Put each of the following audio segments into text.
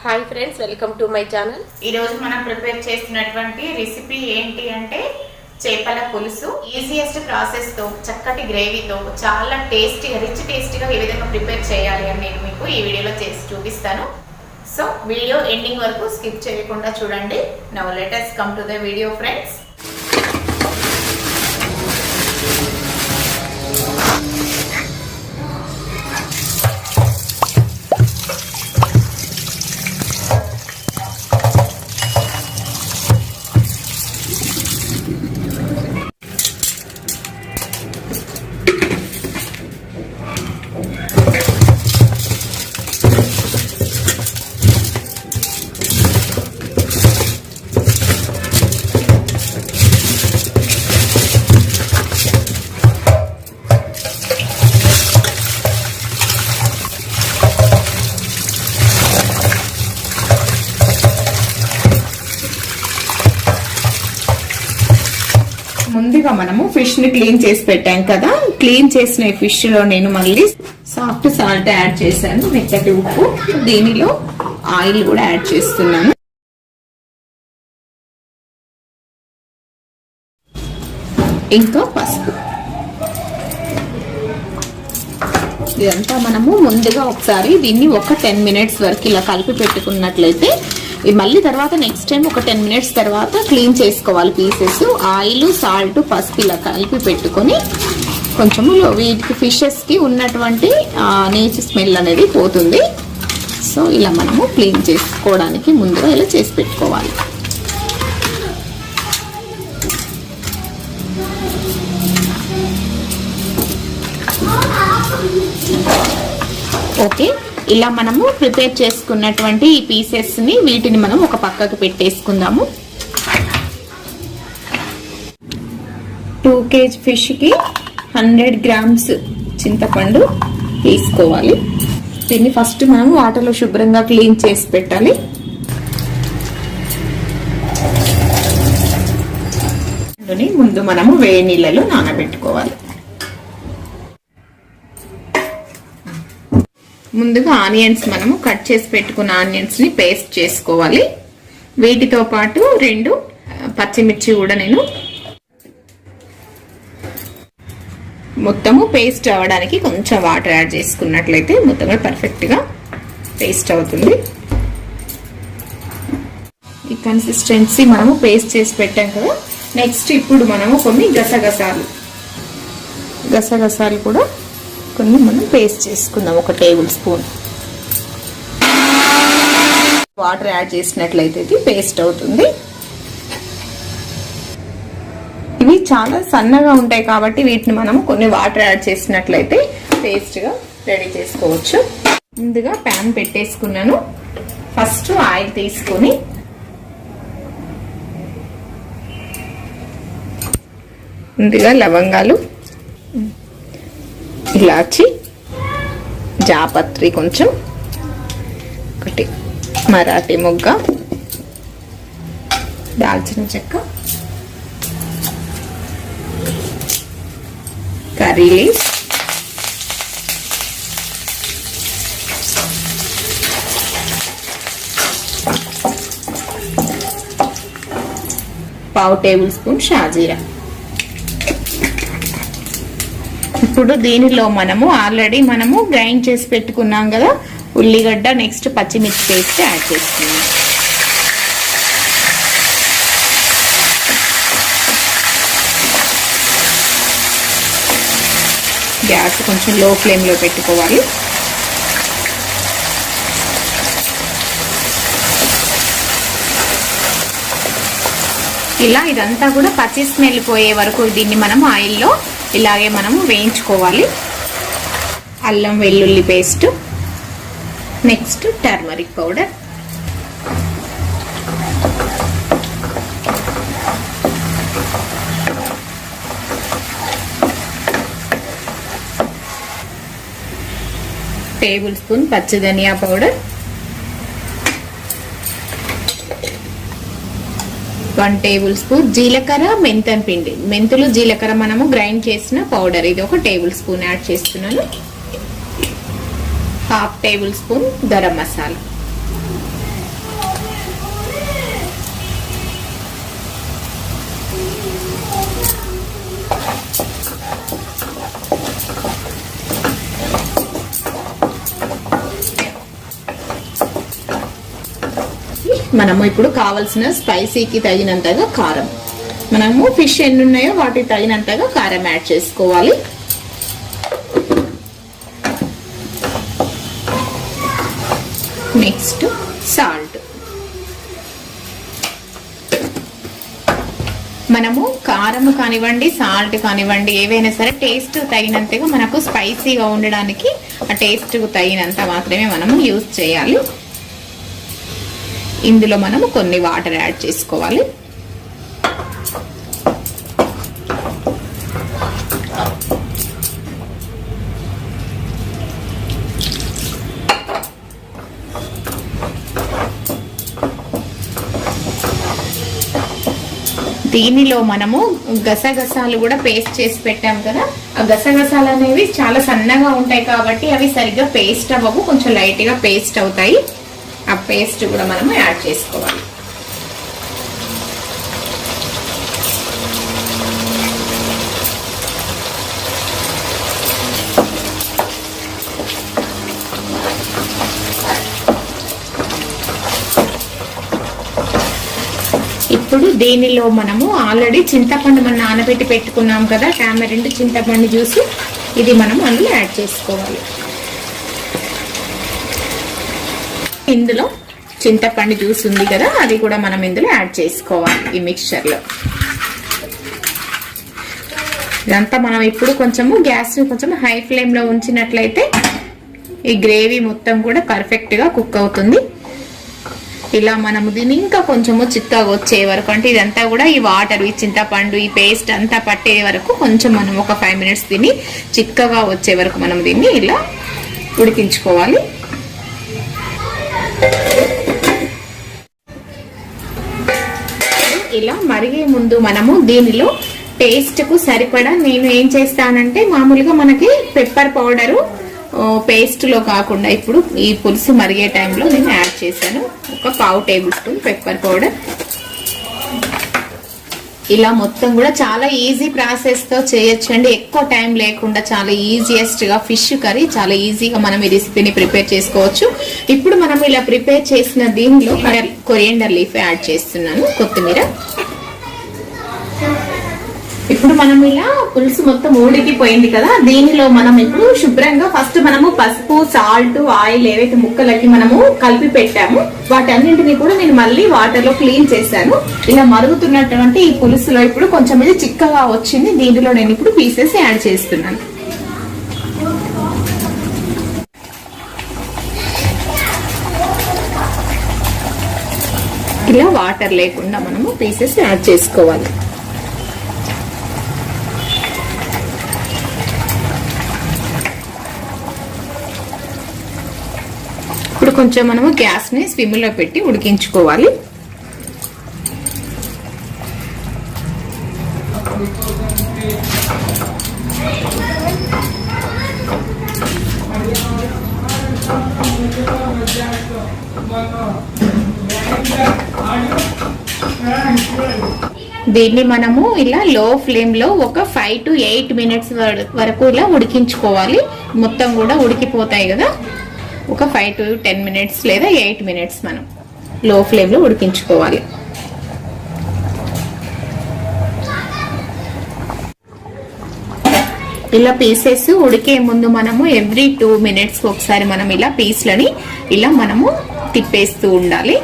Hi friends, welcome to my channel. ఈ రోజు మనం ప్రిపేర్ చేస్తున్నటువంటి రెసిపీ ఏంటి అంటే చేపల పులుసు. ఈజియెస్ట్ ప్రాసెస్ తో చక్కటి గ్రేవీతో చాలా టేస్టీగా రిచ్ టేస్టీగా ఏ విధంగా ప్రిపేర్ చేయాలి అని నేను మీకు ఈ వీడియోలో చేసి చూపిస్తాను. సో వీడియో ఎండింగ్ వరకు స్కిప్ చేయకుండా చూడండి. Now let us come to the video friends. ముందుగా మనము ఫిష్ ని క్లీన్ చేసి పెట్టాం కదా. క్లీన్ చేసిన ఫిష్ లో నేను మళ్ళీ సాఫ్ట్ సాల్ట్ యాడ్ చేశాను, మెత్తటి ఉప్పు, దీనిలో ఆయిల్ కూడా యాడ్ చేస్తున్నాను. ఇంకా పసుపు. ఇదంతా మనము ముందుగా ఒకసారి దీన్ని ఒక 10 మినిట్స్ వరకు ఇలా కలిపి పెట్టుకున్నట్లయితే మళ్ళీ తర్వాత నెక్స్ట్ టైం ఒక 10 మినిట్స్ తర్వాత క్లీన్ చేసుకోవాలి పీసెస్. ఆయిల్, సాల్ట్, పసుపు ఇలా కలిపి పెట్టుకొని కొంచెము వీటికి ఫిషెస్ కి ఉన్నటువంటి నీచు స్మెల్ అనేది పోతుంది. సో ఇలా మనము క్లీన్ చేసుకోవడానికి ముందుగా ఇలా చేసి పెట్టుకోవాలి. ఓకే, ఇలా మనము ప్రిపేర్ చేసుకున్నటువంటి ఈ పీసెస్ ని వీటిని మనం ఒక పక్కకు పెట్టేసుకుందాము. 2 kg ఫిష్ కి 100 గ్రామ్స్ చింతపండు తీసుకోవాలి. దీన్ని ఫస్ట్ మనం వాటర్లో శుభ్రంగా క్లీన్ చేసి పెట్టాలి. ముందు మనము వేడి నీళ్ళలో నానబెట్టుకోవాలి. ముందుగా ఆనియన్స్ మనము కట్ చేసి పెట్టుకున్న ఆనియన్స్ ని పేస్ట్ చేసుకోవాలి. వీటితో పాటు 2 పచ్చిమిర్చి కూడా నేను మొత్తము పేస్ట్ అవ్వడానికి కొంచెం వాటర్ యాడ్ చేసుకున్నట్లయితే మొత్తం పర్ఫెక్ట్ గా పేస్ట్ అవుతుంది. ఈ కన్సిస్టెన్సీ మనము పేస్ట్ చేసి పెట్టాం కదా. నెక్స్ట్ ఇప్పుడు మనము కొన్ని గసగసాలు కూడా కొన్ని మనం పేస్ట్ చేసుకుందాం. 1 టేబుల్ స్పూన్ వాటర్ యాడ్ చేసినట్లయితే ఇది పేస్ట్ అవుతుంది. ఇవి చాలా సన్నగా ఉంటాయి కాబట్టి వీటిని మనం కొన్ని వాటర్ యాడ్ చేసినట్లయితే పేస్ట్ గా రెడీ చేసుకోవచ్చు. ముందుగా ప్యాన్ పెట్టేసుకున్నాను. ఫస్ట్ ఆయిల్ తీసుకొని ముందుగా లవంగాలు, ఇలాచి, జాపత్రి కొంచెం, ఒకటి మరాఠీ మొగ్గ, దాల్చిన చెక్క, కర్రీ లీవ్స్, పావు టేబుల్ స్పూన్ షాజీరా. ఇప్పుడు దీనిలో మనము ఆల్రెడీ గ్రైండ్ చేసి పెట్టుకున్నాం కదా ఉల్లిగడ్డ, నెక్స్ట్ పచ్చిమిర్చి పేస్ట్ యాడ్ చేసుకున్నాం. గ్యాస్ కొంచెం లో ఫ్లేమ్ లో పెట్టుకోవాలి. ఇలా ఇదంతా కూడా పచ్చి స్మెల్ పోయే వరకు దీన్ని మనం ఆయిల్లో ఇలాగే మనము వేయించుకోవాలి. అల్లం వెల్లుల్లి paste, next turmeric powder, table spoon పచ్చి ధనియా పౌడర్, 1 టేబుల్ స్పూన్ జీలకర్ర, మెంతం పిండి, మెంతులు జీలకర్ర మనము గ్రైండ్ చేసిన పౌడర్, ఇది 1 టేబుల్ స్పూన్ యాడ్ చేస్తున్నాను. 1/2 టేబుల్ స్పూన్ గరం మసాలా, మనము ఇప్పుడు కావాల్సిన స్పైసీకి తగినంతగా కారం, మనము ఫిష్ ఎన్ని ఉన్నాయో వాటికి తగినంతగా కారం యాడ్ చేసుకోవాలి. Next salt. మనము కారం కానివ్వండి, సాల్ట్ కానివ్వండి, ఏవైనా సరే టేస్ట్ తగినంతగా మనకు స్పైసీగా ఉండడానికి ఆ టేస్ట్ తగినంత మాత్రమే మనము యూజ్ చేయాలి. ఇందులో మనము కొన్ని వాటర్ యాడ్ చేసుకోవాలి. దీనిలో మనము గసగసాలు కూడా పేస్ట్ చేసి పెట్టాం కదా, ఆ గసగసాలు అనేవి చాలా సన్నగా ఉంటాయి కాబట్టి అవి సరిగ్గా పేస్ట్ అవ్వవు, కొంచెం లైట్ గా పేస్ట్ అవుతాయి. ఆ పేస్ట్ కూడా మనము యాడ్ చేసుకోవాలి. ఇప్పుడు దీనిలో మనము ఆల్రెడీ చింతపండు మనం నానబెట్టి పెట్టుకున్నాం కదా, టామరిండ్ చింతపండు జ్యూస్, ఇది మనం అందులో యాడ్ చేసుకోవాలి. ఇందులో చింతపండు జ్యూస్ ఉంది కదా, అది కూడా మనం ఇందులో యాడ్ చేసుకోవాలి ఈ మిక్స్చర్ లో. ఇదంతా మనం ఇప్పుడు కొంచెము గ్యాస్ కొంచెం హై ఫ్లేమ్ లో ఉంచినట్లయితే ఈ గ్రేవీ మొత్తం కూడా పర్ఫెక్ట్ గా కుక్ అవుతుంది. ఇలా మనము దీన్ని ఇంకా కొంచెము చిక్కగా వచ్చే వరకు, అంటే ఇదంతా కూడా ఈ వాటర్, ఈ చింతపండు, ఈ పేస్ట్ అంతా పట్టే వరకు కొంచెం మనం ఒక 5 minutes దీన్ని చిక్కగా వచ్చే వరకు మనం దీన్ని ఇలా ఉడికించుకోవాలి. ఇలా మరిగే ముందు మనము దీనిలో టేస్ట్ కు సరిపడా నేను ఏం చేస్తానంటే, మామూలుగా మనకి పెప్పర్ పౌడరు పేస్ట్ లో కాకుండా ఇప్పుడు ఈ పులుసు మరిగే టైంలో నేను యాడ్ చేశాను ఒక 1/2 tablespoon పెప్పర్ పౌడర్. ఇలా మొత్తం కూడా చాలా ఈజీ ప్రాసెస్ తో చేయొచ్చండి, ఎక్కువ టైం లేకుండా చాలా ఈజియెస్ట్ గా ఫిష్ కర్రీ చాలా ఈజీగా మనం ఈ రెసిపీని ప్రిపేర్ చేసుకోవచ్చు. ఇప్పుడు మనం ఇలా ప్రిపేర్ చేసిన దీనిలో కొరియండర్ లీఫ్ యాడ్ చేస్తున్నాను, కొత్తిమీర. ఇప్పుడు మనం ఇలా పులుసు మొత్తం ఉడికిపోయింది కదా, దీనిలో మనం ఇప్పుడు శుభ్రంగా ఫస్ట్ మనము పసుపు, సాల్ట్, ఆయిల్ ఏవైతే ముక్కలకి మనము కలిపి పెట్టాము వాటన్నింటినీ కూడా నేను మళ్ళీ వాటర్ లో క్లీన్ చేశాను. ఇలా మరుగుతున్నటువంటి ఈ పులుసులో ఇప్పుడు కొంచెం ఇది చిక్కగా వచ్చింది, దీనిలో నేను ఇప్పుడు పీసెస్ యాడ్ చేస్తున్నాను. ఇలా వాటర్ లేకుండా మనము పీసెస్ యాడ్ చేసుకోవాలి. ఇప్పుడు కొంచెం మనము గ్యాస్ ని స్విమ్ లో పెట్టి ఉడికించుకోవాలి. దీన్ని మనము ఇలా లో ఫ్లేమ్ లో ఒక 5 to 8 minutes వరకు ఇలా ఉడికించుకోవాలి. మొత్తం కూడా ఉడికిపోతాయి కదా, ఒక 5 to 10 minutes లేదా 8 minutes మనం లో ఫ్లేమ్ లో ఉడికించుకోవాలి. ఇలా పీసెస్ ఉడికే ముందు మనము ఎవ్రీ 2 minutes ఒకసారి మనం ఇలా పీస్లని ఇలా మనము తిప్పేస్తూ ఉండాలి.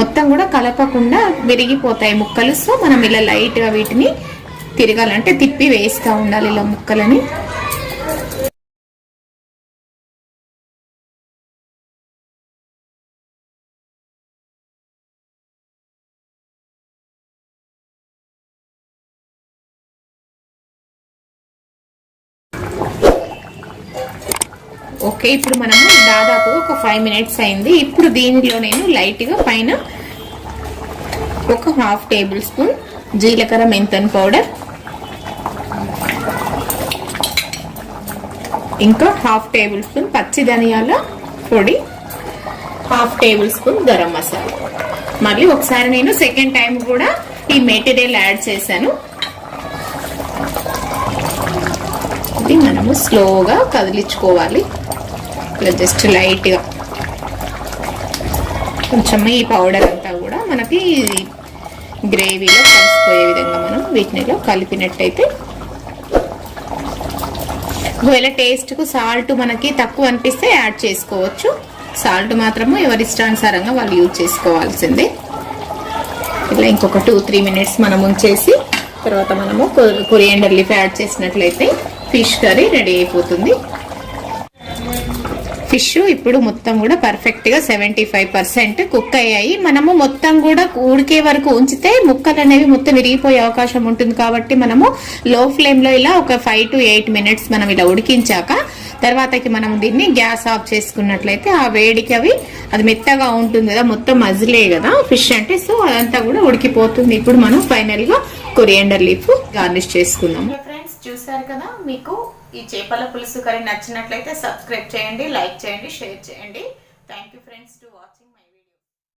మొత్తం కూడా కలపకుండా విరిగిపోతాయి ముక్కలు, సో మనం ఇలా లైట్ గా వీటిని తిరగాలంటే తిప్పి వేస్తూ ఉండాలి ఇలా ముక్కలని. ఓకే, ఇప్పుడు మనము దాదాపు ఒక 5 minutes అయింది. ఇప్పుడు దీనిలో నేను లైట్ గా పైన ఒక 1/2 tablespoon జీలకర్ర మెంతన్ పౌడర్, ఇంకా 1/2 tablespoon పచ్చి ధనియాల పొడి, 1/2 tablespoon గరం మసాలా. మళ్ళీ ఒకసారి నేను సెకండ్ టైం కూడా ఈ మెటీరియల్ యాడ్ చేశాను. ఇది మనము స్లోగా కదిలించుకోవాలి, జస్ట్ లైట్ గా. కొంచెం ఈ పౌడర్ అంతా కూడా మనకి గ్రేవీలో కలిసిపోయే విధంగా మనం వీటినిలో కలిపినట్టయితే, ఒకవేళ టేస్ట్కు సాల్ట్ మనకి తక్కువ అనిపిస్తే యాడ్ చేసుకోవచ్చు. సాల్ట్ మాత్రము ఎవరి ఇష్టానుసారంగా వాళ్ళు యూజ్ చేసుకోవాల్సిందే. ఇలా ఇంకొక 2-3 మినిట్స్ మనం ఉంచేసి తర్వాత మనము కొరియాండర్ లీఫ్ యాడ్ చేసినట్లయితే ఫిష్ కర్రీ రెడీ అయిపోతుంది. ఫిష్ ఇప్పుడు మొత్తం కూడా పర్ఫెక్ట్గా 75% కుక్ అయ్యాయి. మనము మొత్తం కూడా ఉడికే వరకు ఉంచితే ముక్కలు అనేవి మొత్తం విరిగిపోయే అవకాశం ఉంటుంది. కాబట్టి మనము లో ఫ్లేమ్లో ఇలా ఒక 5 to 8 మినిట్స్ మనం ఇలా ఉడికించాక తర్వాతకి మనం దీన్ని గ్యాస్ ఆఫ్ చేసుకున్నట్లయితే ఆ వేడికి అది మెత్తగా ఉంటుంది కదా, మొత్తం మజిలే కదా ఫిష్ అంటే, సో అదంతా కూడా ఉడికిపోతుంది. ఇప్పుడు మనం ఫైనల్ గా కొరియాండర్ లీఫ్ గార్నిష్ చేసుకుందాం. ఫ్రెండ్స్ చూసారు కదా, మీకు ఈ చేపల పులుసు కర్రీ నచ్చినట్లయితే సబ్స్క్రైబ్ చేయండి, లైక్ చేయండి, షేర్ చేయండి. Thank you friends to watching.